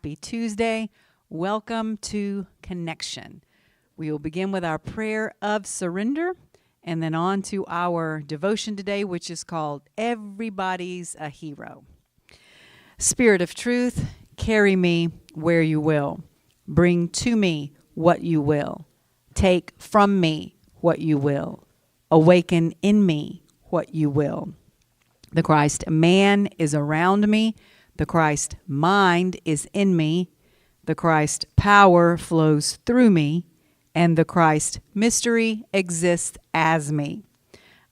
Happy Tuesday. Welcome to Connection. We will begin with our prayer of surrender and then on to our devotion today, which is called Everybody's a Hero. Spirit of truth, carry me where you will. Bring to me what you will. Take from me what you will. Awaken in me what you will. The Christ man is around me. The Christ mind is in me. The Christ power flows through me. And the Christ mystery exists as me.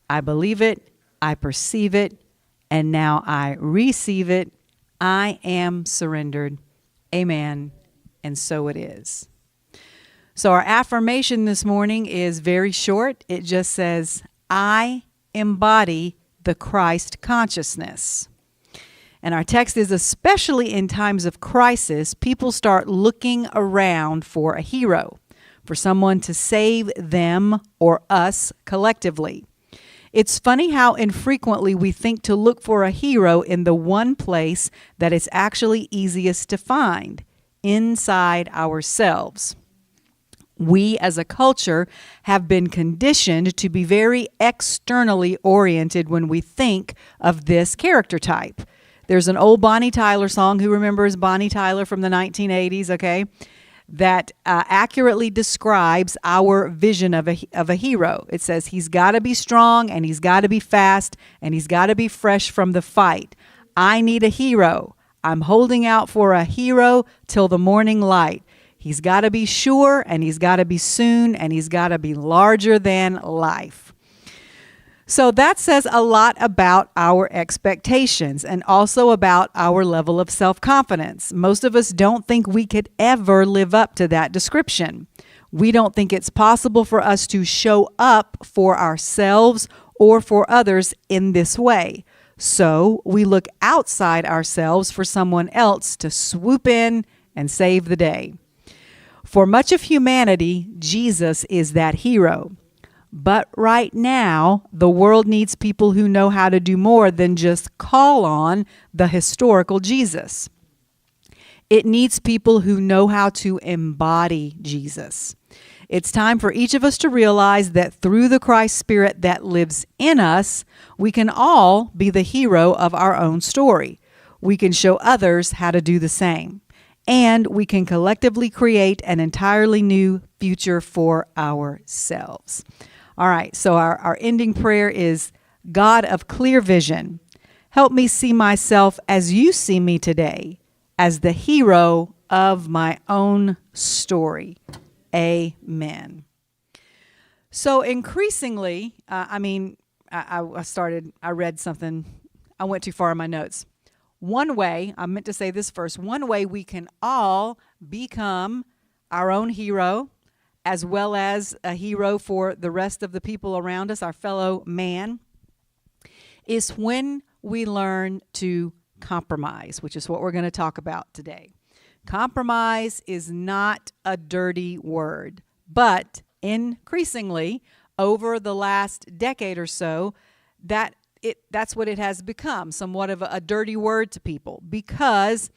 I believe it. I perceive it. And now I receive it. I am surrendered. Amen. And so it is. So our affirmation this morning is very short. It just says, I embody the Christ consciousness. And our text is, especially in times of crisis, people start looking around for a hero, for someone to save them or us collectively. It's funny how infrequently we think to look for a hero in the one place that it's actually easiest to find, inside ourselves. We as a culture have been conditioned to be very externally oriented when we think of this character type. There's an old Bonnie Tyler song, who remembers Bonnie Tyler from the 1980s, okay, that accurately describes our vision of a hero. It says he's got to be strong and he's got to be fast and he's got to be fresh from the fight. I need a hero. I'm holding out for a hero till the morning light. He's got to be sure, and he's got to be soon, and he's got to be larger than life. So that says a lot about our expectations and also about our level of self-confidence. Most of us don't think we could ever live up to that description. We don't think it's possible for us to show up for ourselves or for others in this way. So we look outside ourselves for someone else to swoop in and save the day. For much of humanity, Jesus is that hero. But right now, the world needs people who know how to do more than just call on the historical Jesus. It needs people who know how to embody Jesus. It's time for each of us to realize that through the Christ Spirit that lives in us, we can all be the hero of our own story. We can show others how to do the same. And we can collectively create an entirely new future for ourselves. All right, so our ending prayer is, God of clear vision, help me see myself as you see me today, as the hero of my own story. Amen. So increasingly, I read something, I went too far in my notes. One way, I meant to say this first, one way we can all become our own hero, as well as a hero for the rest of the people around us, our fellow man, is when we learn to compromise, which is what we're going to talk about today. Compromise is not a dirty word, but increasingly over the last decade or so, that's what it has become, somewhat of a dirty word to people, because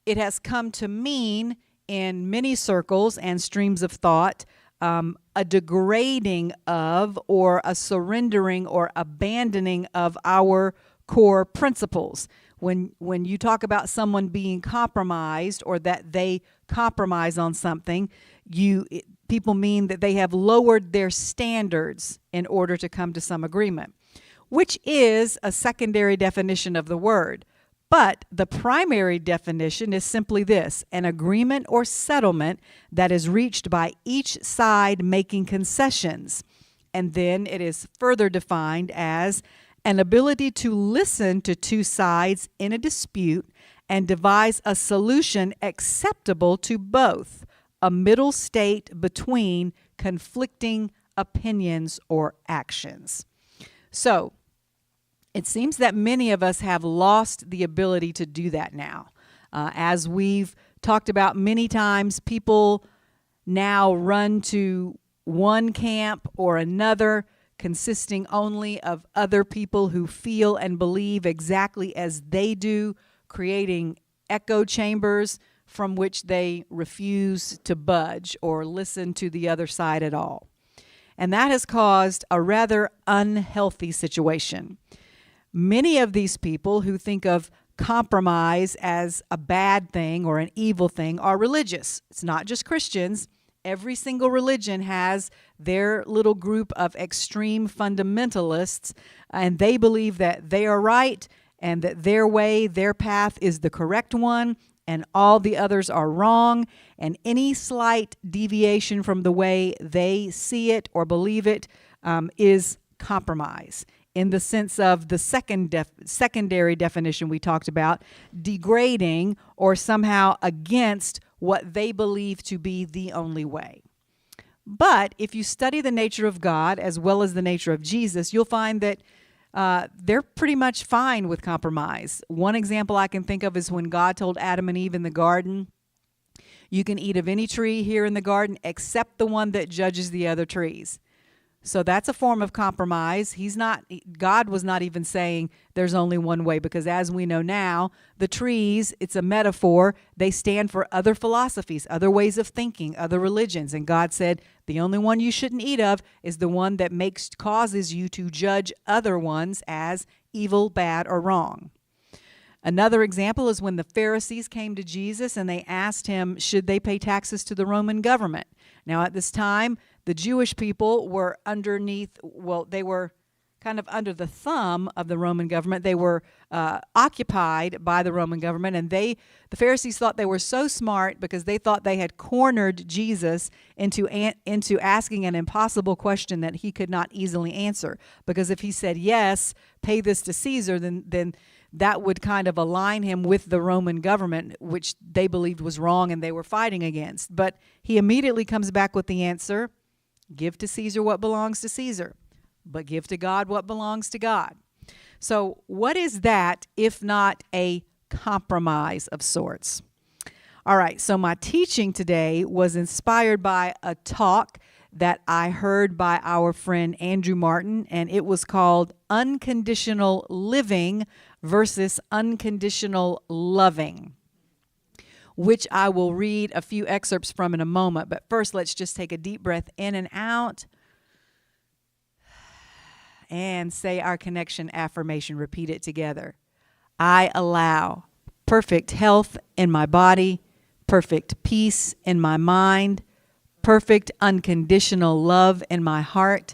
it has come to mean in many circles and streams of thought a degrading of or a surrendering or abandoning of our core principles. When you talk about someone being compromised or that they compromise on something, people mean that they have lowered their standards in order to come to some agreement, which is a secondary definition of the word. But the primary definition is simply this: an agreement or settlement that is reached by each side making concessions. And then it is further defined as an ability to listen to two sides in a dispute and devise a solution acceptable to both, a middle state between conflicting opinions or actions. So, it seems that many of us have lost the ability to do that now. As we've talked about many times, people now run to one camp or another, consisting only of other people who feel and believe exactly as they do, creating echo chambers from which they refuse to budge or listen to the other side at all. And that has caused a rather unhealthy situation. Many of these people who think of compromise as a bad thing or an evil thing are religious. It's not just Christians. Every single religion has their little group of extreme fundamentalists, and they believe that they are right and that their way, their path is the correct one, and all the others are wrong, and any slight deviation from the way they see it or believe it is compromise, in the sense of the secondary definition we talked about, degrading or somehow against what they believe to be the only way. But if you study the nature of God as well as the nature of Jesus, you'll find that they're pretty much fine with compromise. One example I can think of is when God told Adam and Eve in the garden, you can eat of any tree here in the garden except the one that judges the other trees. So that's a form of compromise. God was not even saying there's only one way, because as we know now, the trees, it's a metaphor. They stand for other philosophies, other ways of thinking, other religions. And God said the only one you shouldn't eat of is the one that causes you to judge other ones as evil, bad, or wrong. Another example is when the Pharisees came to Jesus and they asked him, should they pay taxes to the Roman government? Now, at this time, the Jewish people were they were kind of under the thumb of the Roman government. They were occupied by the Roman government, and the Pharisees thought they were so smart because they thought they had cornered Jesus into asking an impossible question that he could not easily answer. Because if he said, yes, pay this to Caesar, then that would kind of align him with the Roman government, which they believed was wrong and they were fighting against. But he immediately comes back with the answer, give to Caesar what belongs to Caesar, but give to God what belongs to God. So what is that if not a compromise of sorts? All right, so my teaching today was inspired by a talk that I heard by our friend Andrew Martin, and it was called Unconditional Living versus Unconditional Loving, which I will read a few excerpts from in a moment. But first, let's just take a deep breath in and out and say our connection affirmation. Repeat it together. I allow perfect health in my body, perfect peace in my mind, perfect unconditional love in my heart,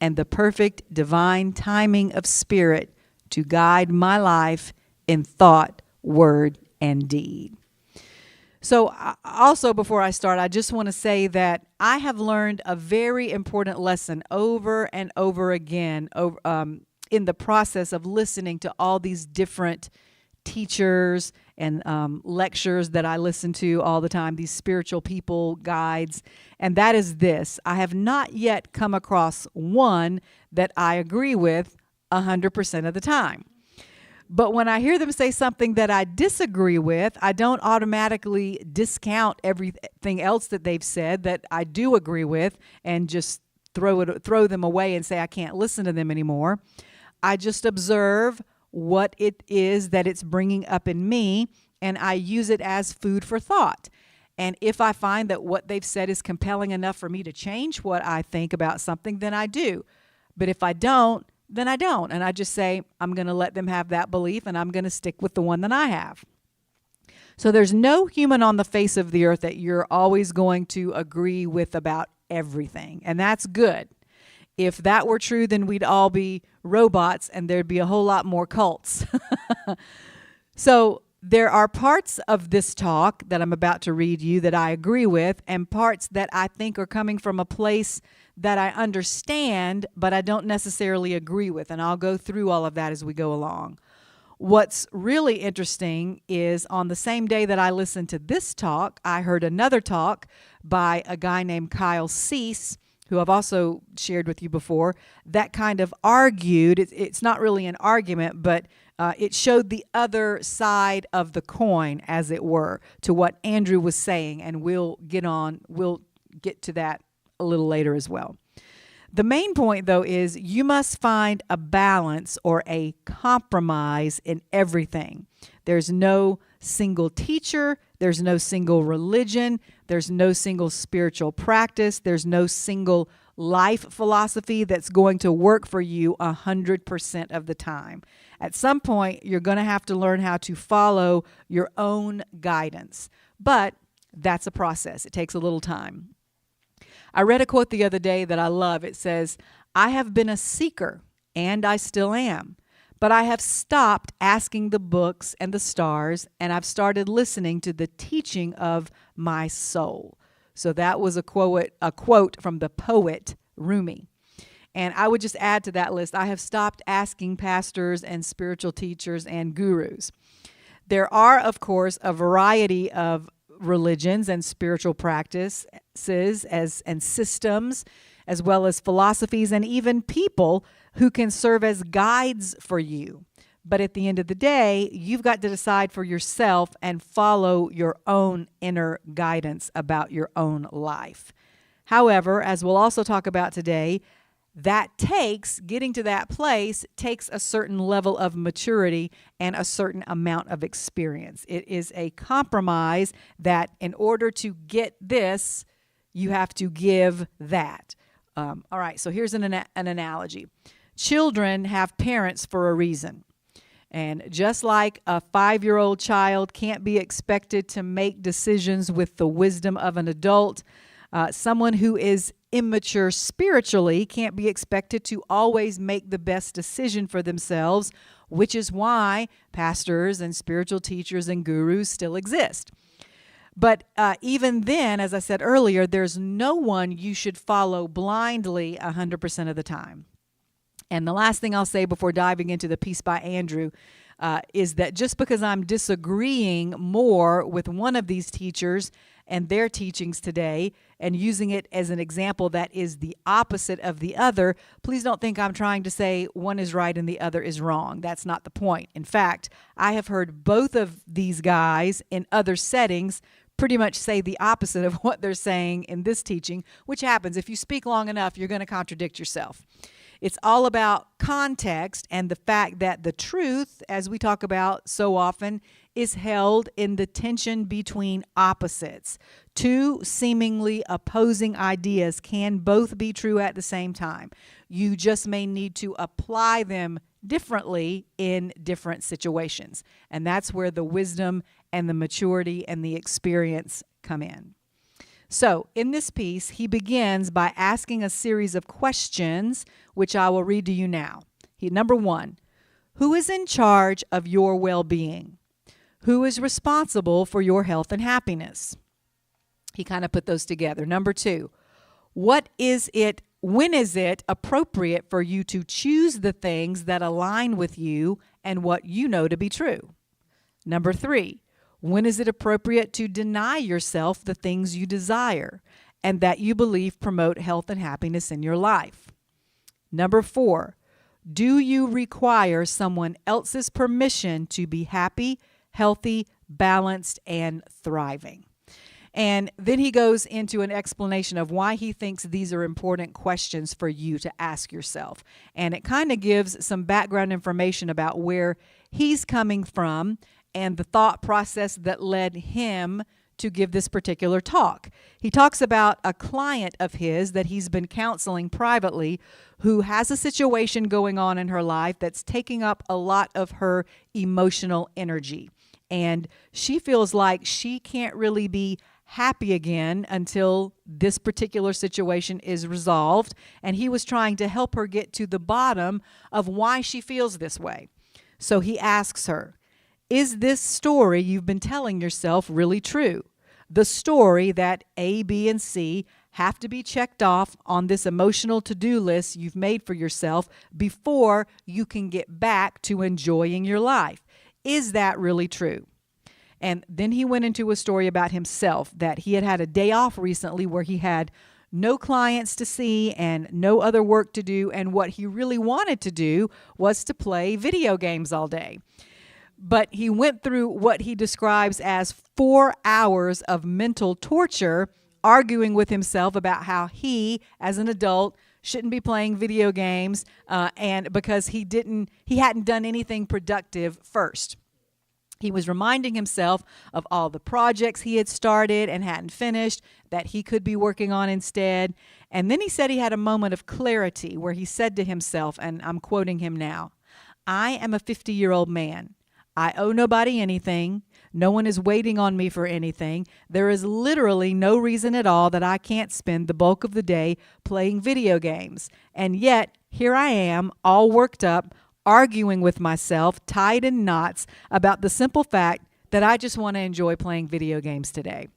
and the perfect divine timing of spirit to guide my life in thought, word, and deed. So also, before I start, I just want to say that I have learned a very important lesson over and over again in the process of listening to all these different teachers and lectures that I listen to all the time, these spiritual people guides, and that is this: I have not yet come across one that I agree with 100% of the time. But when I hear them say something that I disagree with, I don't automatically discount everything else that they've said that I do agree with and just throw them away and say I can't listen to them anymore. I just observe what it is that it's bringing up in me, and I use it as food for thought. And if I find that what they've said is compelling enough for me to change what I think about something, then I do. But if I don't, then I don't. And I just say, I'm going to let them have that belief, and I'm going to stick with the one that I have. So there's no human on the face of the earth that you're always going to agree with about everything. And that's good. If that were true, then we'd all be robots and there'd be a whole lot more cults. So there are parts of this talk that I'm about to read you that I agree with, and parts that I think are coming from a place that I understand, but I don't necessarily agree with. And I'll go through all of that as we go along. What's really interesting is on the same day that I listened to this talk, I heard another talk by a guy named Kyle Cease, who I've also shared with you before, that kind of argued. It's not really an argument, but it showed the other side of the coin, as it were, to what Andrew was saying, and we'll get to that a little later as well. The main point, though, is you must find a balance or a compromise in everything. There's no single teacher There's no single religion. There's no single spiritual practice. There's no single life philosophy that's going to work for you 100% of the time. At some point, you're going to have to learn how to follow your own guidance. But that's a process. It takes a little time. I read a quote the other day that I love. It says, "I have been a seeker, and I still am. But I have stopped asking the books and the stars, and I've started listening to the teaching of my soul." So that was a quote from the poet Rumi. And I would just add to that list, I have stopped asking pastors and spiritual teachers and gurus. There are, of course, a variety of religions and spiritual practices and systems, as well as philosophies and even people who can serve as guides for you. But at the end of the day, you've got to decide for yourself and follow your own inner guidance about your own life. However, as we'll also talk about today, getting to that place takes a certain level of maturity and a certain amount of experience. It is a compromise that in order to get this, you have to give that. All right, so here's an analogy. Children have parents for a reason. And just like a 5-year-old child can't be expected to make decisions with the wisdom of an adult, someone who is immature spiritually can't be expected to always make the best decision for themselves, which is why pastors and spiritual teachers and gurus still exist. But even then, as I said earlier, there's no one you should follow blindly 100% of the time. And the last thing I'll say before diving into the piece by Andrew is that just because I'm disagreeing more with one of these teachers and their teachings today and using it as an example that is the opposite of the other, please don't think I'm trying to say one is right and the other is wrong. That's not the point. In fact, I have heard both of these guys in other settings pretty much say the opposite of what they're saying in this teaching, which happens. If you speak long enough, you're going to contradict yourself. It's all about context and the fact that the truth, as we talk about so often, is held in the tension between opposites. Two seemingly opposing ideas can both be true at the same time. You just may need to apply them differently in different situations. And that's where the wisdom and the maturity and the experience come in. So in this piece, he begins by asking a series of questions, which I will read to you now. Number 1, who is in charge of your well-being? Who is responsible for your health and happiness? He kind of put those together. Number 2, when is it appropriate for you to choose the things that align with you and what you know to be true? Number 3, when is it appropriate to deny yourself the things you desire and that you believe promote health and happiness in your life? Number 4, do you require someone else's permission to be happy, healthy, balanced, and thriving? And then he goes into an explanation of why he thinks these are important questions for you to ask yourself. And it kind of gives some background information about where he's coming from and the thought process that led him to give this particular talk. He talks about a client of his that he's been counseling privately who has a situation going on in her life that's taking up a lot of her emotional energy. And she feels like she can't really be happy again until this particular situation is resolved. And he was trying to help her get to the bottom of why she feels this way. So he asks her, is this story you've been telling yourself really true? The story that A, B, and C have to be checked off on this emotional to-do list you've made for yourself before you can get back to enjoying your life. Is that really true? And then he went into a story about himself, that he had a day off recently where he had no clients to see and no other work to do, and what he really wanted to do was to play video games all day. But he went through what he describes as 4 hours of mental torture, arguing with himself about how he, as an adult, shouldn't be playing video games, and because he hadn't done anything productive first. He was reminding himself of all the projects he had started and hadn't finished that he could be working on instead. And then he said he had a moment of clarity where he said to himself, and I'm quoting him now, "I am a 50-year-old man. I owe nobody anything. No one is waiting on me for anything. There is literally no reason at all that I can't spend the bulk of the day playing video games. And yet, here I am, all worked up, arguing with myself, tied in knots, about the simple fact that I just want to enjoy playing video games today."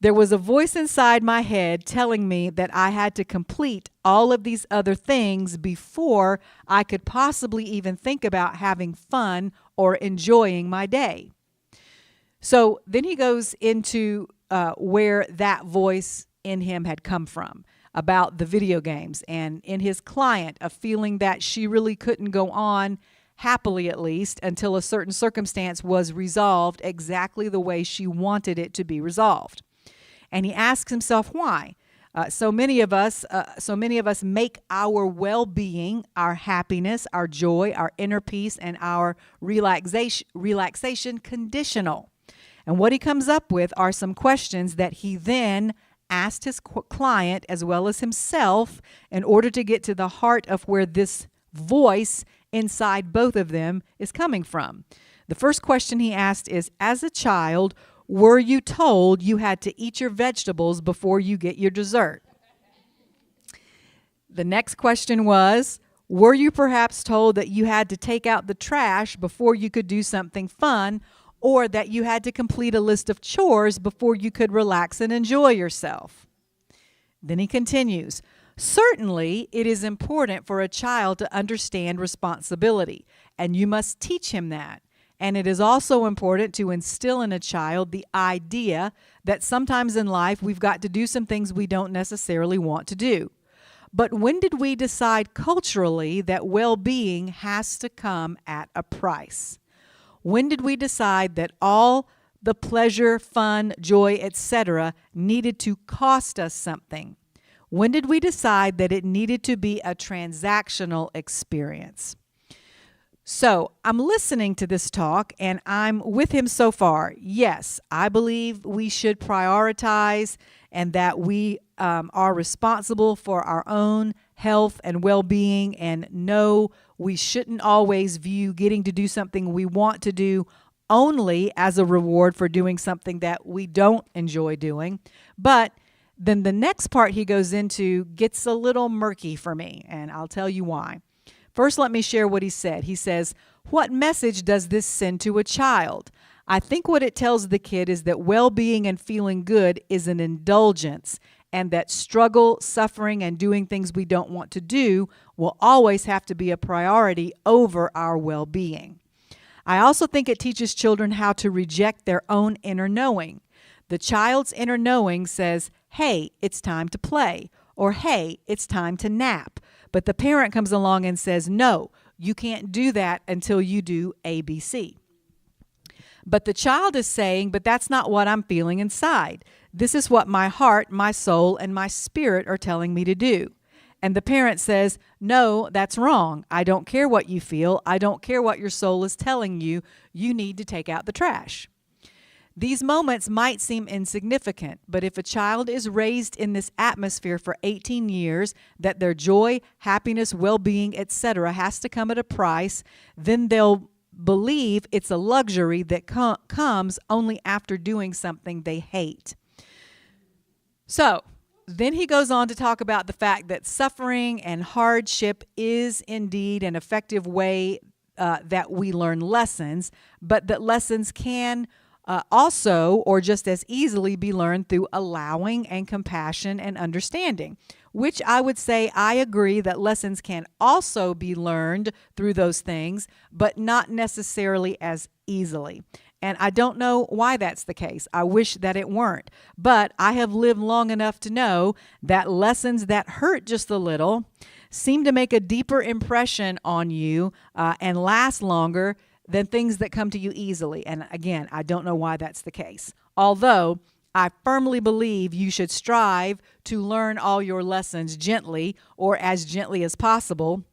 There was a voice inside my head telling me that I had to complete all of these other things before I could possibly even think about having fun or enjoying my day. So then he goes into where that voice in him had come from about the video games, and in his client, a feeling that she really couldn't go on happily, at least, until a certain circumstance was resolved exactly the way she wanted it to be resolved. And he asks himself why. So many of us make our well-being, our happiness, our joy, our inner peace, and our relaxation conditional. And what he comes up with are some questions that he then asked his client as well as himself in order to get to the heart of where this voice inside both of them is coming from. The first question he asked is, as a child, were you told you had to eat your vegetables before you get your dessert? The next question was, were you perhaps told that you had to take out the trash before you could do something fun, or that you had to complete a list of chores before you could relax and enjoy yourself? Then he continues, certainly it is important for a child to understand responsibility, and you must teach him that. And it is also important to instill in a child the idea that sometimes in life we've got to do some things we don't necessarily want to do. But when did we decide culturally that well-being has to come at a price? When did we decide that all the pleasure, fun, joy, etc. needed to cost us something? When did we decide that it needed to be a transactional experience? So I'm listening to this talk and I'm with him so far. Yes, I believe we should prioritize and that we are responsible for our own health and well-being, and no, we shouldn't always view getting to do something we want to do only as a reward for doing something that we don't enjoy doing. But then the next part he goes into gets a little murky for me, and I'll tell you why. First, let me share what he said. He says, what message does this send to a child? I think what it tells the kid is that well-being and feeling good is an indulgence, and that struggle, suffering, and doing things we don't want to do will always have to be a priority over our well-being. I also think it teaches children how to reject their own inner knowing. The child's inner knowing says, hey, it's time to play, or hey, it's time to nap. But the parent comes along and says, no, you can't do that until you do ABC. But the child is saying, but that's not what I'm feeling inside. This is what my heart, my soul, and my spirit are telling me to do. And the parent says, no, that's wrong. I don't care what you feel. I don't care what your soul is telling you. You need to take out the trash. These moments might seem insignificant, but if a child is raised in this atmosphere for 18 years, that their joy, happiness, well-being, etc. has to come at a price, then they'll believe it's a luxury that comes only after doing something they hate. So then he goes on to talk about the fact that suffering and hardship is indeed an effective way that we learn lessons, but that lessons can also, or just as easily, be learned through allowing and compassion and understanding, which I would say I agree that lessons can also be learned through those things, but not necessarily as easily. And I don't know why that's the case. I wish that it weren't. But I have lived long enough to know that lessons that hurt just a little seem to make a deeper impression on you and last longer than things that come to you easily. And again, I don't know why that's the case. Although I firmly believe you should strive to learn all your lessons gently, or as gently as possible.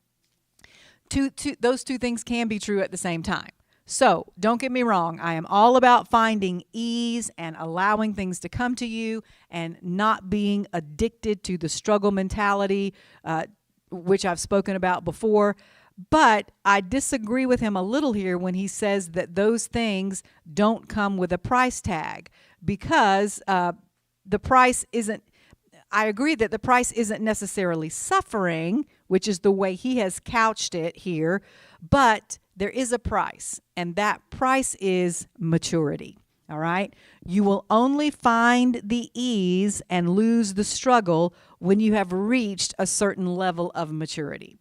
Those two things can be true at the same time. So don't get me wrong. I am all about finding ease and allowing things to come to you and not being addicted to the struggle mentality, which I've spoken about before. But I disagree with him a little here when he says that those things don't come with a price tag, because the price isn't, I agree that the price isn't necessarily suffering, which is the way he has couched it here, but there is a price, and that price is maturity. All right? You will only find the ease and lose the struggle when you have reached a certain level of maturity.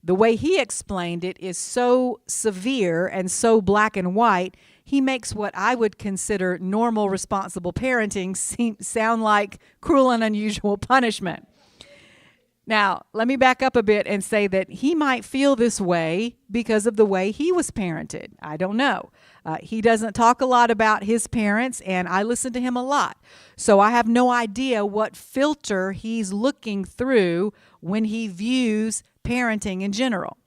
The way he explained it is so severe and so black and white, he makes what I would consider normal, responsible parenting sound like cruel and unusual punishment. Now, let me back up a bit and say that he might feel this way because of the way he was parented. I don't know. He doesn't talk a lot about his parents, and I listen to him a lot. So I have no idea what filter he's looking through when he views parenting in general.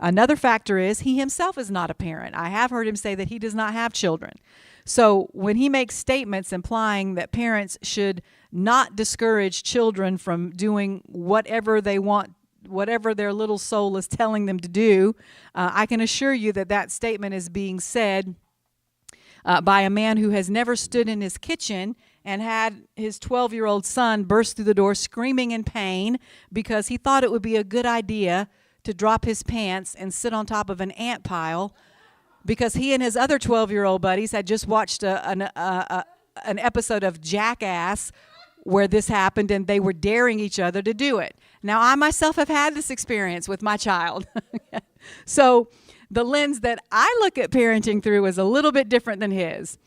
Another factor is he himself is not a parent. I have heard him say that he does not have children. So when he makes statements implying that parents should not discourage children from doing whatever they want, whatever their little soul is telling them to do, I can assure you that that statement is being said by a man who has never stood in his kitchen and had his 12-year-old son burst through the door screaming in pain because he thought it would be a good idea to drop his pants and sit on top of an ant pile because he and his other 12-year-old buddies had just watched an episode of Jackass where this happened, and they were daring each other to do it. Now, I myself have had this experience with my child. So the lens that I look at parenting through is a little bit different than his.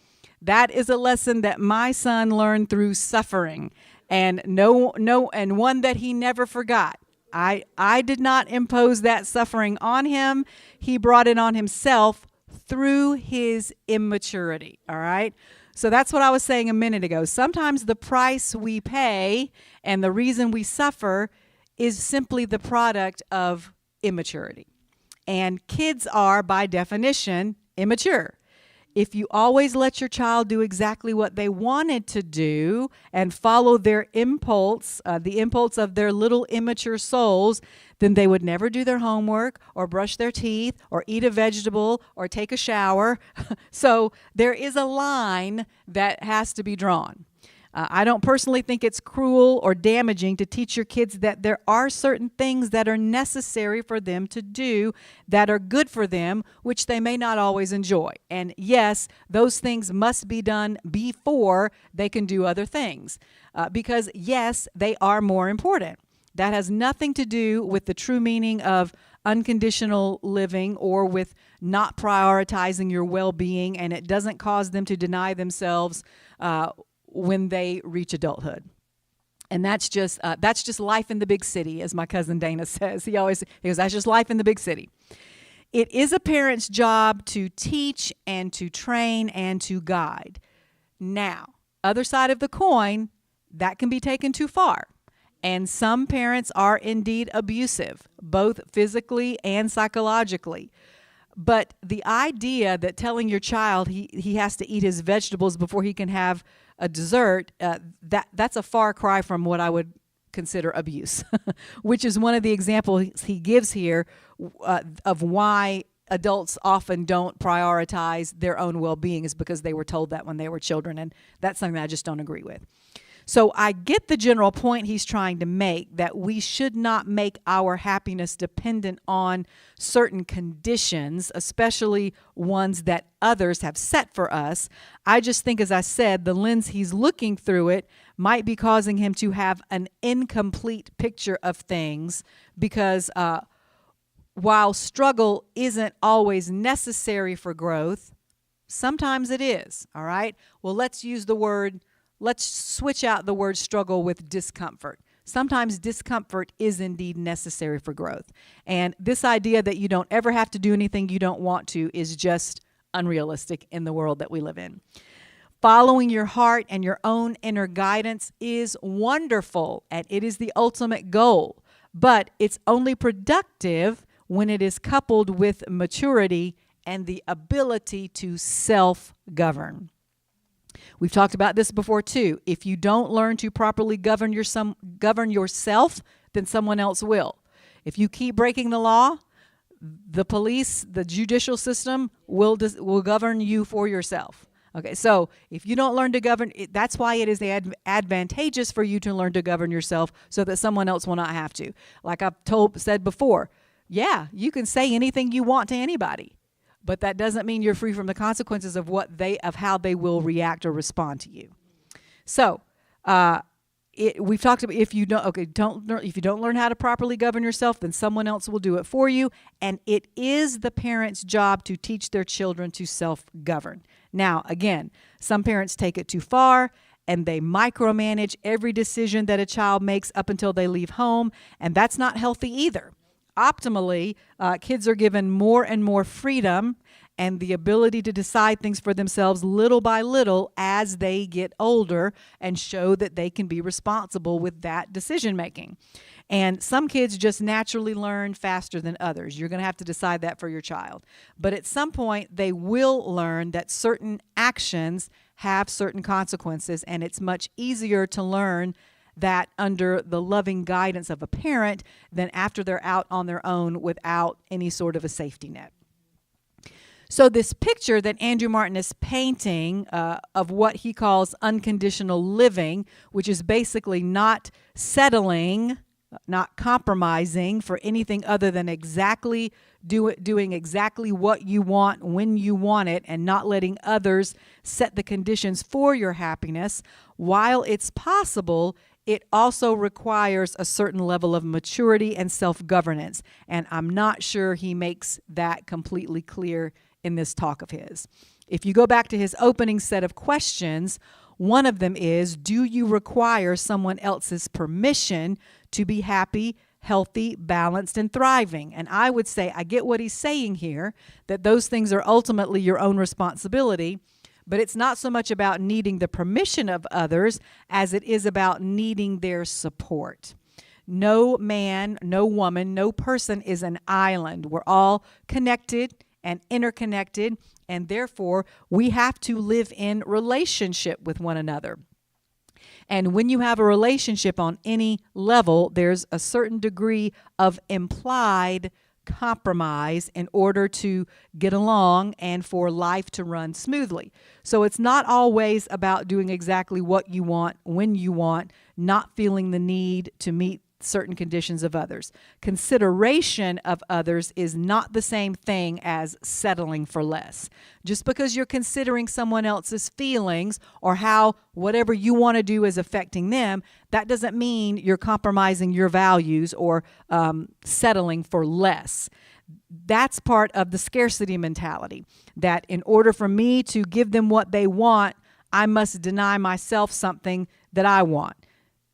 That is a lesson that my son learned through suffering, and and one that he never forgot. I did not impose that suffering on him. He brought it on himself through his immaturity, all right? So that's what I was saying a minute ago. Sometimes the price we pay and the reason we suffer is simply the product of immaturity. And kids are, by definition, immature. If you always let your child do exactly what they wanted to do and follow their impulse, the impulse of their little immature souls, then they would never do their homework or brush their teeth or eat a vegetable or take a shower. So there is a line that has to be drawn. I don't personally think it's cruel or damaging to teach your kids that there are certain things that are necessary for them to do that are good for them, which they may not always enjoy. And yes, those things must be done before they can do other things. Because yes, they are more important. That has nothing to do with the true meaning of unconditional living or with not prioritizing your well-being, and it doesn't cause them to deny themselves when they reach adulthood. And that's just life in the big city, as my cousin Dana says. He goes, that's just life in the big city. It is a parent's job to teach and to train and to guide. Now, other side of the coin, that can be taken too far. And some parents are indeed abusive, both physically and psychologically. But the idea that telling your child he has to eat his vegetables before he can have a dessert, that's a far cry from what I would consider abuse, which is one of the examples he gives here of why adults often don't prioritize their own well-being is because they were told that when they were children, and that's something that I just don't agree with. So I get the general point he's trying to make, that we should not make our happiness dependent on certain conditions, especially ones that others have set for us. I just think, as I said, the lens he's looking through it might be causing him to have an incomplete picture of things because while struggle isn't always necessary for growth, sometimes it is, all right? Well, let's switch out the word struggle with discomfort. Sometimes discomfort is indeed necessary for growth. And this idea that you don't ever have to do anything you don't want to is just unrealistic in the world that we live in. Following your heart and your own inner guidance is wonderful, and it is the ultimate goal. But it's only productive when it is coupled with maturity and the ability to self-govern. We've talked about this before too. If you don't learn to properly govern yourself, then someone else will. If you keep breaking the law, the police, the judicial system will govern you for yourself. Okay, so if you don't learn to govern, that's why it is advantageous for you to learn to govern yourself so that someone else will not have to. Like I've said before, yeah, you can say anything you want to anybody, but that doesn't mean you're free from the consequences of how they will react or respond to you. So, we've talked about if you don't learn how to properly govern yourself, then someone else will do it for you, and it is the parents' job to teach their children to self-govern. Now, again, some parents take it too far and they micromanage every decision that a child makes up until they leave home, and that's not healthy either. Optimally, kids are given more and more freedom and the ability to decide things for themselves little by little as they get older and show that they can be responsible with that decision making. And some kids just naturally learn faster than others. You're going to have to decide that for your child. But at some point, they will learn that certain actions have certain consequences, and it's much easier to learn that under the loving guidance of a parent than after they're out on their own without any sort of a safety net. So this picture that Andrew Martin is painting of what he calls unconditional living, which is basically not settling, not compromising for anything other than doing exactly what you want when you want it and not letting others set the conditions for your happiness. While it's possible, it also requires a certain level of maturity and self-governance. And I'm not sure he makes that completely clear in this talk of his. If you go back to his opening set of questions, one of them is, do you require someone else's permission to be happy, healthy, balanced, and thriving? And I would say, I get what he's saying here, that those things are ultimately your own responsibility, but it's not so much about needing the permission of others as it is about needing their support. No man, no woman, no person is an island. We're all connected and interconnected, and therefore we have to live in relationship with one another. And when you have a relationship on any level, there's a certain degree of implied compromise in order to get along and for life to run smoothly. So it's not always about doing exactly what you want when you want, not feeling the need to meet certain conditions of others. Consideration of others is not the same thing as settling for less. Just because you're considering someone else's feelings or how whatever you want to do is affecting them, that doesn't mean you're compromising your values or settling for less. That's part of the scarcity mentality, that in order for me to give them what they want, I must deny myself something that I want.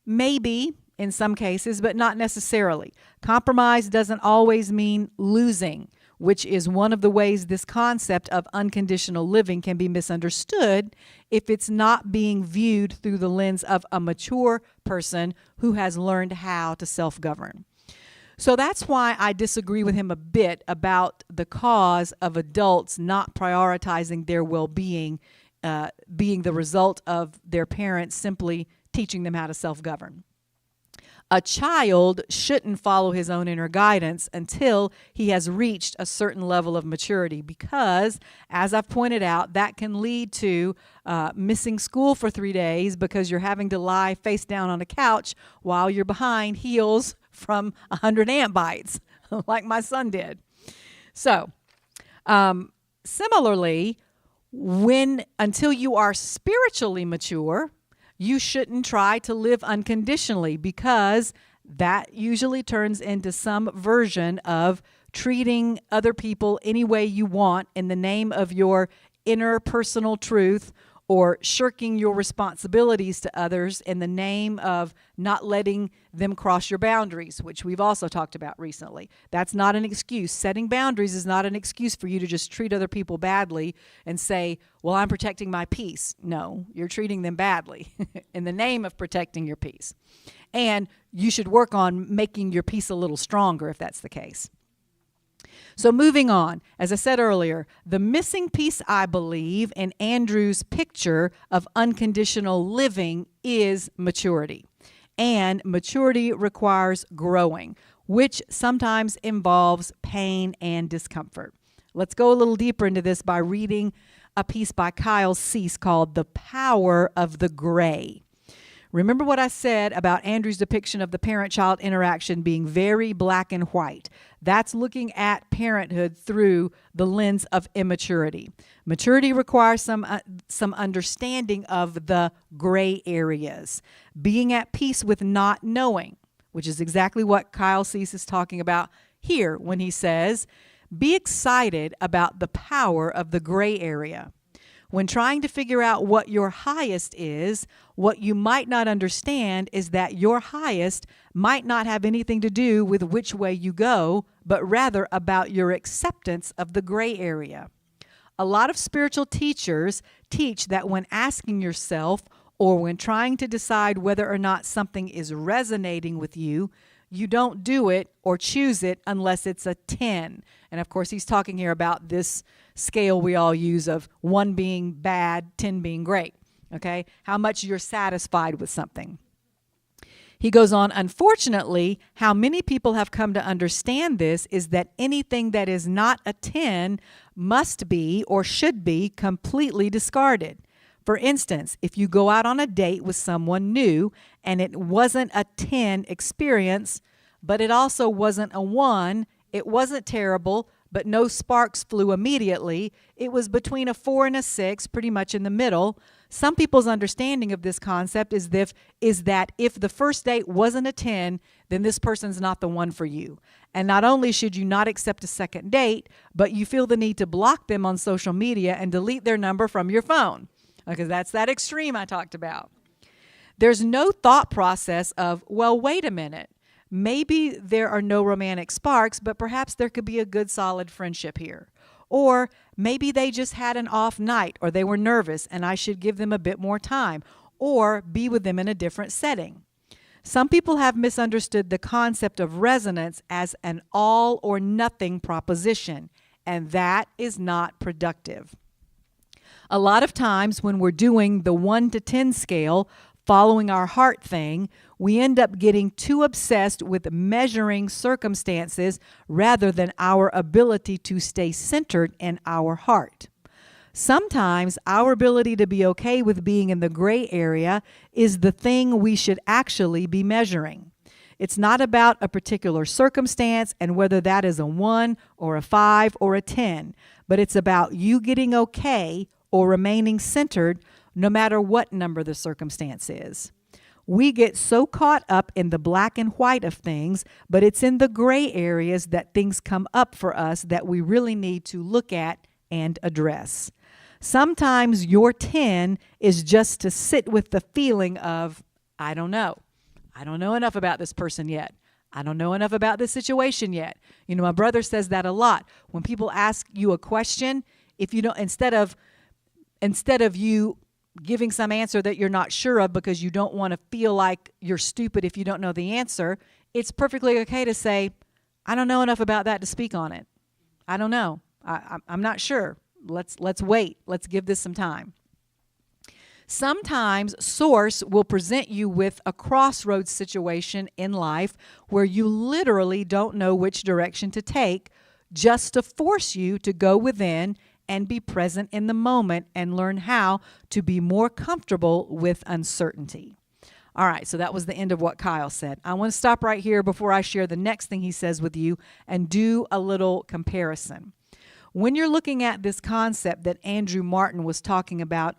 Maybe in some cases, but not necessarily. Compromise doesn't always mean losing, which is one of the ways this concept of unconditional living can be misunderstood if it's not being viewed through the lens of a mature person who has learned how to self-govern. So that's why I disagree with him a bit about the cause of adults not prioritizing their well-being being the result of their parents simply teaching them how to self-govern. A child shouldn't follow his own inner guidance until he has reached a certain level of maturity because, as I've pointed out, that can lead to missing school for 3 days because you're having to lie face down on a couch while you're behind heels from 100 ant bites, like my son did. So, similarly, until you are spiritually mature, you shouldn't try to live unconditionally because that usually turns into some version of treating other people any way you want in the name of your inner personal truth or shirking your responsibilities to others in the name of not letting them cross your boundaries, which we've also talked about recently. That's not an excuse. Setting boundaries is not an excuse for you to just treat other people badly and say, well, I'm protecting my peace. No, you're treating them badly in the name of protecting your peace. And you should work on making your peace a little stronger if that's the case. So moving on, as I said earlier, the missing piece, I believe, in Andrew's picture of unconditional living is maturity. And maturity requires growing, which sometimes involves pain and discomfort. Let's go a little deeper into this by reading a piece by Kyle Cease called The Power of the Gray. Remember what I said about Andrew's depiction of the parent-child interaction being very black and white. That's looking at parenthood through the lens of immaturity. Maturity requires some understanding of the gray areas, being at peace with not knowing, which is exactly what Kyle Cease is talking about here when he says, be excited about the power of the gray area. When trying to figure out what your highest is, what you might not understand is that your highest might not have anything to do with which way you go, but rather about your acceptance of the gray area. A lot of spiritual teachers teach that when asking yourself or when trying to decide whether or not something is resonating with you, you don't do it or choose it unless it's a 10. And of course, he's talking here about this scale we all use of 1 being bad, 10 being great. Okay? How much you're satisfied with something. He goes on, unfortunately, how many people have come to understand this is that anything that is not a 10 must be or should be completely discarded. For instance, if you go out on a date with someone new and it wasn't a 10 experience, but it also wasn't a 1, it wasn't terrible, but no sparks flew immediately, it was between a 4 and a 6, pretty much in the middle. Some people's understanding of this concept is that if the first date wasn't a 10, then this person's not the one for you. And not only should you not accept a second date, but you feel the need to block them on social media and delete their number from your phone. Because that's that extreme I talked about. There's no thought process of, well, wait a minute. Maybe there are no romantic sparks, but perhaps there could be a good solid friendship here. Or maybe they just had an off night or they were nervous and I should give them a bit more time or be with them in a different setting. Some people have misunderstood the concept of resonance as an all or nothing proposition, and that is not productive. A lot of times when we're doing the 1 to 10 scale, following our heart thing, we end up getting too obsessed with measuring circumstances rather than our ability to stay centered in our heart. Sometimes our ability to be okay with being in the gray area is the thing we should actually be measuring. It's not about a particular circumstance and whether that is a 1 or a 5 or a 10, but it's about you getting okay or remaining centered no matter what number the circumstance is. We get so caught up in the black and white of things, but it's in the gray areas that things come up for us that we really need to look at and address. Sometimes your 10 is just to sit with the feeling of, I don't know. I don't know enough about this person yet. I don't know enough about this situation yet. You know, my brother says that a lot. When people ask you a question, if you don't, instead of you giving some answer that you're not sure of because you don't want to feel like you're stupid if you don't know the answer, it's perfectly okay to say, I don't know enough about that to speak on it. I don't know. I'm not sure. Let's wait. Let's give this some time. Sometimes Source will present you with a crossroads situation in life where you literally don't know which direction to take, just to force you to go within and be present in the moment and learn how to be more comfortable with uncertainty. All right, so that was the end of what Kyle said. I want to stop right here before I share the next thing he says with you and do a little comparison. When you're looking at this concept that Andrew Martin was talking about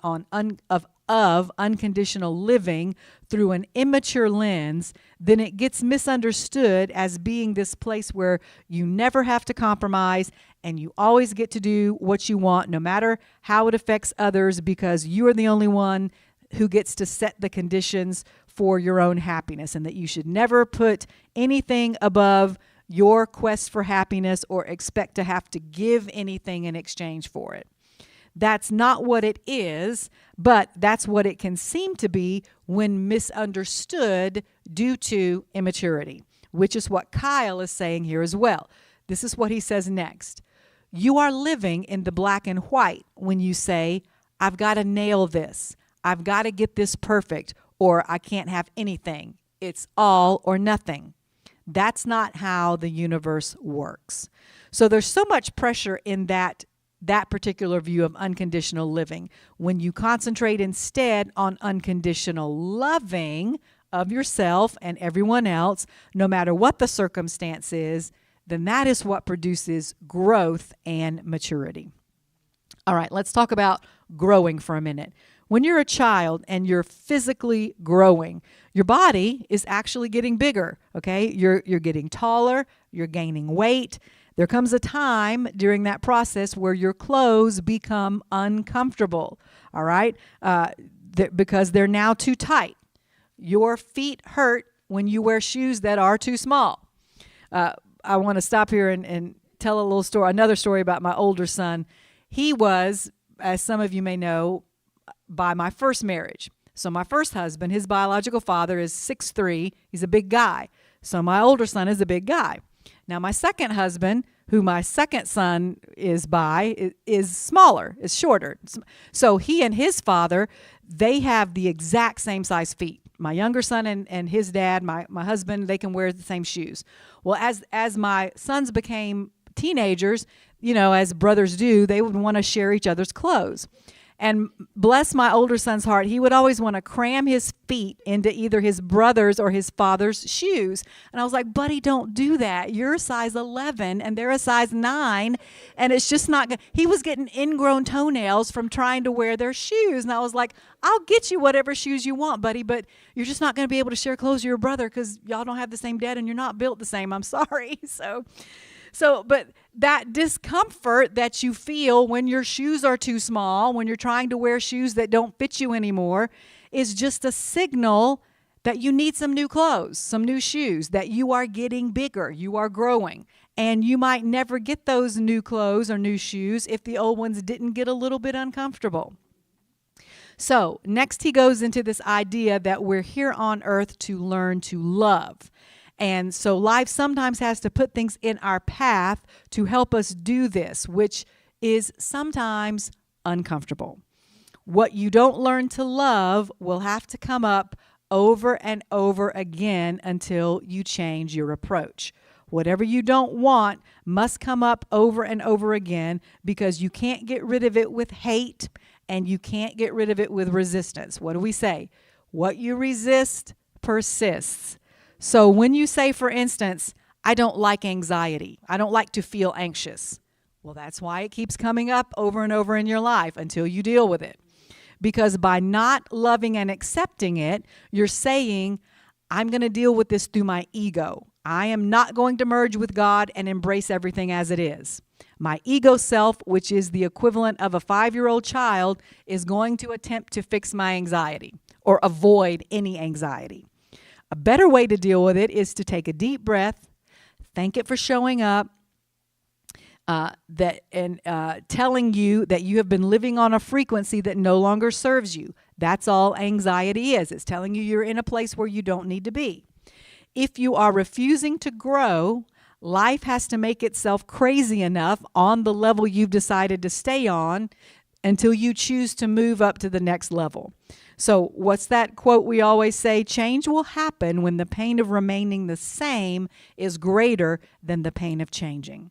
of unconditional living through an immature lens, then it gets misunderstood as being this place where you never have to compromise and you always get to do what you want no matter how it affects others because you are the only one who gets to set the conditions for your own happiness, and that you should never put anything above your quest for happiness or expect to have to give anything in exchange for it. That's not what it is, but that's what it can seem to be when misunderstood due to immaturity, which is what Kyle is saying here as well. This is what he says next. You are living in the black and white when you say, I've got to nail this. I've got to get this perfect, or I can't have anything. It's all or nothing. That's not how the universe works. So there's so much pressure in that particular view of unconditional living. When you concentrate instead on unconditional loving of yourself and everyone else, no matter what the circumstance is, then that is what produces growth and maturity. All right, let's talk about growing for a minute. When you're a child and you're physically growing, your body is actually getting bigger, okay? You're getting taller, you're gaining weight. There comes a time during that process where your clothes become uncomfortable, all right? Because they're now too tight. Your feet hurt when you wear shoes that are too small. I want to stop here and tell a little story, another story about my older son. He was, as some of you may know, by my first marriage. So my first husband, his biological father is 6'3". He's a big guy. So my older son is a big guy. Now my second husband, who my second son is by, is smaller, is shorter. So he and his father, they have the exact same size feet. My younger son and his dad, my husband, they can wear the same shoes. Well, as my sons became teenagers, as brothers do, they would want to share each other's clothes. And bless my older son's heart, he would always want to cram his feet into either his brother's or his father's shoes. And I was like, buddy, don't do that. You're a size 11 and they're a size 9. And it's just not good. He was getting ingrown toenails from trying to wear their shoes. And I was like, I'll get you whatever shoes you want, buddy, but you're just not going to be able to share clothes with your brother because y'all don't have the same dad and you're not built the same. I'm sorry. But that discomfort that you feel when your shoes are too small, when you're trying to wear shoes that don't fit you anymore, is just a signal that you need some new clothes, some new shoes, that you are getting bigger, you are growing. And you might never get those new clothes or new shoes if the old ones didn't get a little bit uncomfortable. So next he goes into this idea that we're here on earth to learn to love. And so life sometimes has to put things in our path to help us do this, which is sometimes uncomfortable. What you don't learn to love will have to come up over and over again until you change your approach. Whatever you don't want must come up over and over again because you can't get rid of it with hate and you can't get rid of it with resistance. What do we say? What you resist persists. So when you say, for instance, I don't like anxiety, I don't like to feel anxious, well, that's why it keeps coming up over and over in your life until you deal with it. Because by not loving and accepting it, you're saying, I'm going to deal with this through my ego. I am not going to merge with God and embrace everything as it is. My ego self, which is the equivalent of a 5-year-old child, is going to attempt to fix my anxiety or avoid any anxiety. A better way to deal with it is to take a deep breath, thank it for showing up, telling you that you have been living on a frequency that no longer serves you. That's all anxiety is. It's telling you you're in a place where you don't need to be. If you are refusing to grow, life has to make itself crazy enough on the level you've decided to stay on until you choose to move up to the next level. So what's that quote we always say? Change will happen when the pain of remaining the same is greater than the pain of changing.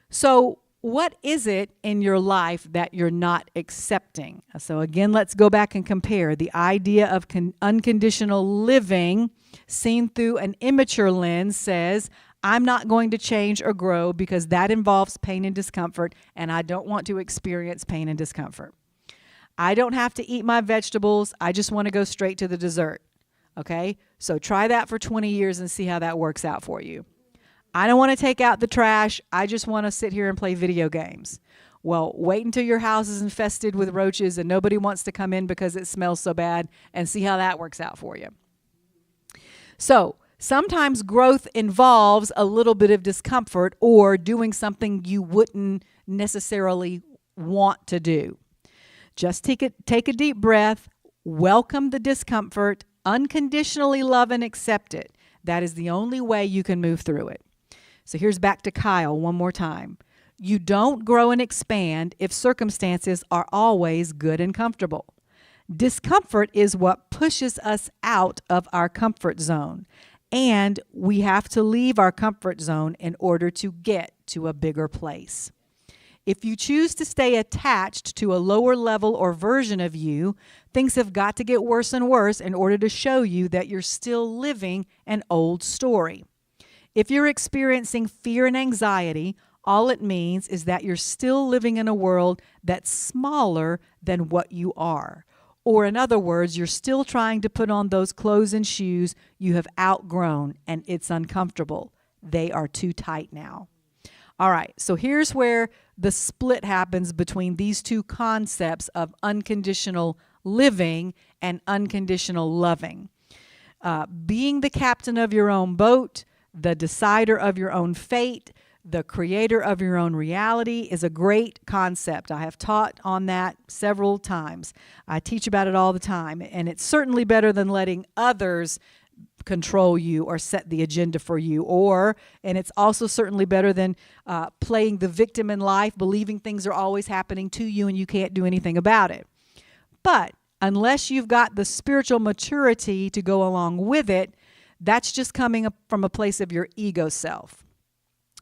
So what is it in your life that you're not accepting? So again, let's go back and compare. The idea of unconditional living seen through an immature lens says, I'm not going to change or grow because that involves pain and discomfort, and I don't want to experience pain and discomfort. I don't have to eat my vegetables. I just want to go straight to the dessert. Okay? So try that for 20 years and see how that works out for you. I don't want to take out the trash. I just want to sit here and play video games. Well, wait until your house is infested with roaches and nobody wants to come in because it smells so bad and see how that works out for you. So sometimes growth involves a little bit of discomfort or doing something you wouldn't necessarily want to do. Just take a deep breath, welcome the discomfort, unconditionally love and accept it. That is the only way you can move through it. So here's back to Kyle one more time. You don't grow and expand if circumstances are always good and comfortable. Discomfort is what pushes us out of our comfort zone, and we have to leave our comfort zone in order to get to a bigger place. If you choose to stay attached to a lower level or version of you, things have got to get worse and worse in order to show you that you're still living an old story. If you're experiencing fear and anxiety, all it means is that you're still living in a world that's smaller than what you are. Or in other words, you're still trying to put on those clothes and shoes you have outgrown, and it's uncomfortable. They are too tight now. All right, so here's where the split happens between these two concepts of unconditional living and unconditional loving. Being the captain of your own boat, the decider of your own fate, the creator of your own reality is a great concept. I have taught on that several times. I teach about it all the time, and it's certainly better than letting others control you or set the agenda for you, and it's also certainly better than playing the victim in life, believing things are always happening to you and you can't do anything about it. But unless you've got the spiritual maturity to go along with it, that's just coming up from a place of your ego self.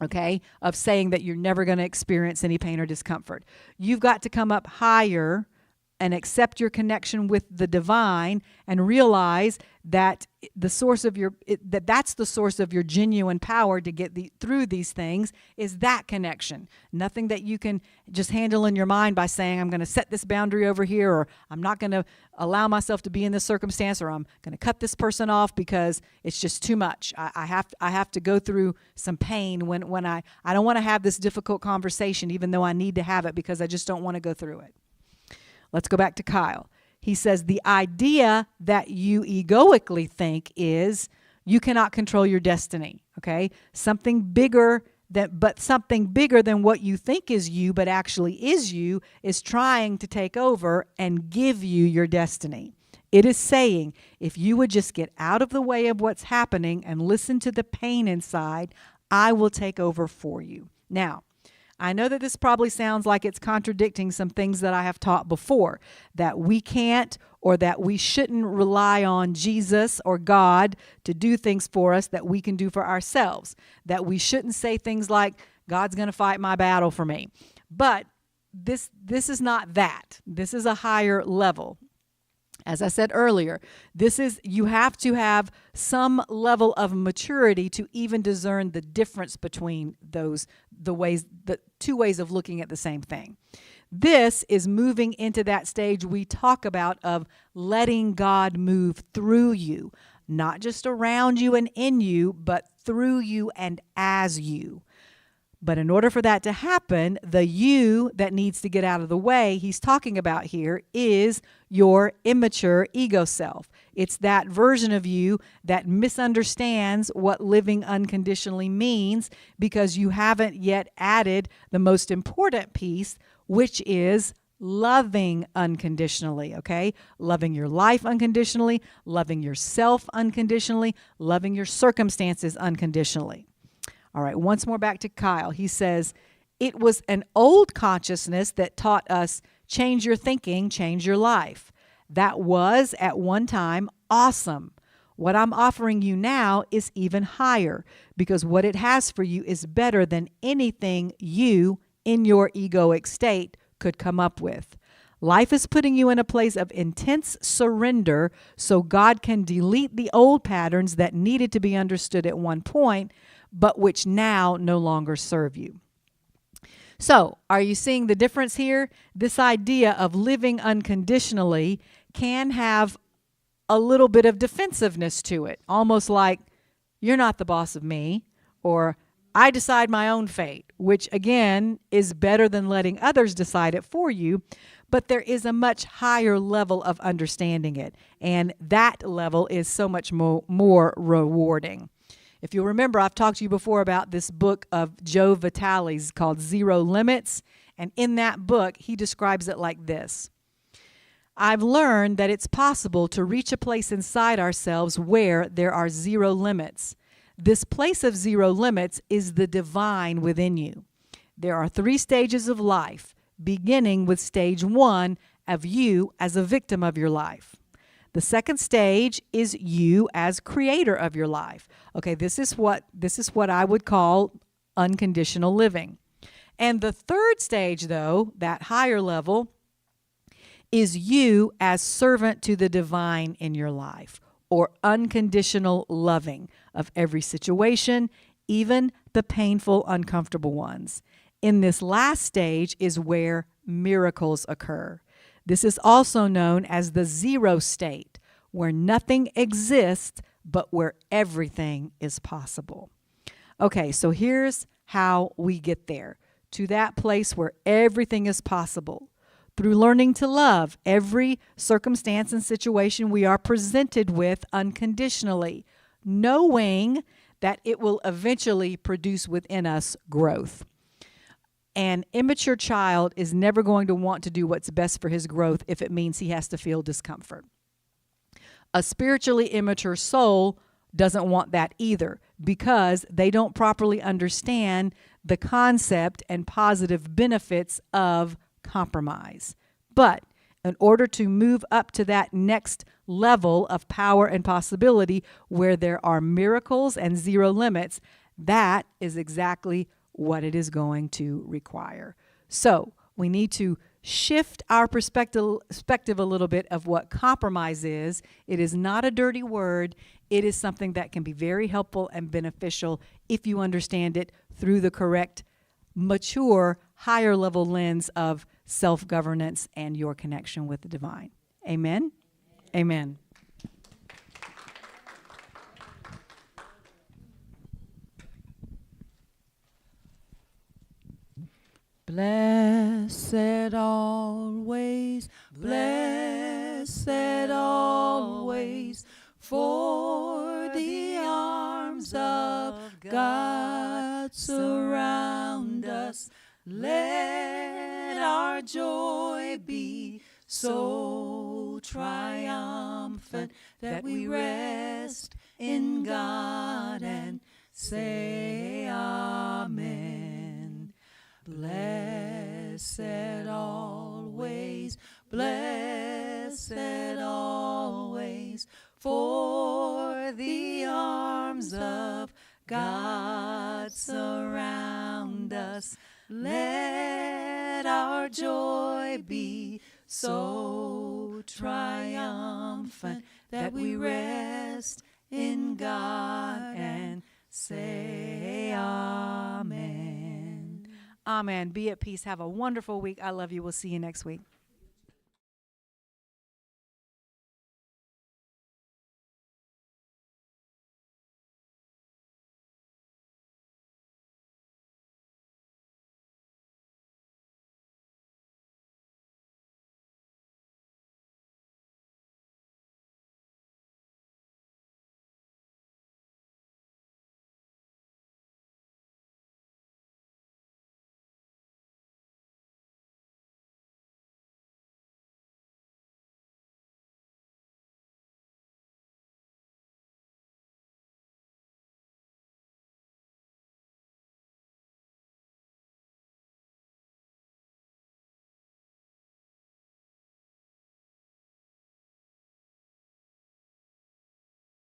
Okay, of saying that you're never going to experience any pain or discomfort. You've got to come up higher and accept your connection with the divine and realize that the source of that's the source of your genuine power to get through these things is that connection. Nothing that you can just handle in your mind by saying, I'm going to set this boundary over here, or I'm not going to allow myself to be in this circumstance, or I'm going to cut this person off because it's just too much. I have to go through some pain when I don't want to have this difficult conversation, even though I need to have it because I just don't want to go through it. Let's go back to Kyle. He says the idea that you egoically think is you cannot control your destiny, okay? Something bigger than what you think is you, but actually is you, is trying to take over and give you your destiny. It is saying, if you would just get out of the way of what's happening and listen to the pain inside, I will take over for you. Now, I know that this probably sounds like it's contradicting some things that I have taught before, that we can't or that we shouldn't rely on Jesus or God to do things for us that we can do for ourselves, that we shouldn't say things like, God's going to fight my battle for me. But this is not that. This is a higher level. As I said earlier, you have to have some level of maturity to even discern the difference between the two ways of looking at the same thing. This is moving into that stage we talk about of letting God move through you, not just around you and in you, but through you and as you. But in order for that to happen, the you that needs to get out of the way he's talking about here is your immature ego self. It's that version of you that misunderstands what living unconditionally means because you haven't yet added the most important piece, which is loving unconditionally, okay? Loving your life unconditionally, loving yourself unconditionally, loving your circumstances unconditionally. All right, once more back to Kyle. He says, it was an old consciousness that taught us change your thinking, change your life. That was, at one time, awesome. What I'm offering you now is even higher because what it has for you is better than anything you, in your egoic state, could come up with. Life is putting you in a place of intense surrender so God can delete the old patterns that needed to be understood at one point, but which now no longer serve you. So, are you seeing the difference here? This idea of living unconditionally can have a little bit of defensiveness to it, almost like, you're not the boss of me, or I decide my own fate, which again is better than letting others decide it for you, but there is a much higher level of understanding it, and that level is so much more rewarding. If you'll remember, I've talked to you before about this book of Joe Vitale's called Zero Limits, and in that book, he describes it like this. I've learned that it's possible to reach a place inside ourselves where there are zero limits. This place of zero limits is the divine within you. There are 3 stages of life, beginning with stage 1 of you as a victim of your life. The second stage is you as creator of your life. Okay, this is what I would call unconditional living. And the third stage, though, that higher level, is you as servant to the divine in your life, or unconditional loving of every situation, even the painful, uncomfortable ones. In this last stage is where miracles occur. This is also known as the zero state, where nothing exists, but where everything is possible. Okay, so here's how we get there, to that place where everything is possible. Through learning to love every circumstance and situation we are presented with unconditionally, knowing that it will eventually produce within us growth. An immature child is never going to want to do what's best for his growth if it means he has to feel discomfort. A spiritually immature soul doesn't want that either, because they don't properly understand the concept and positive benefits of compromise. But in order to move up to that next level of power and possibility where there are miracles and zero limits, that is exactly what it is going to require. So we need to shift our perspective a little bit of what compromise is. It is not a dirty word. It is something that can be very helpful and beneficial if you understand it through the correct, mature, higher level lens of self-governance and your connection with the divine. Amen? Amen. Blessed always, blessed always, for the arms of God surround us. Let our joy be so triumphant that we rest in God and say amen. Blessed always, blessed always, for the arms of God surround us. Let our joy be so triumphant that we rest in God and say amen. Amen. Be at peace. Have a wonderful week. I love you. We'll see you next week.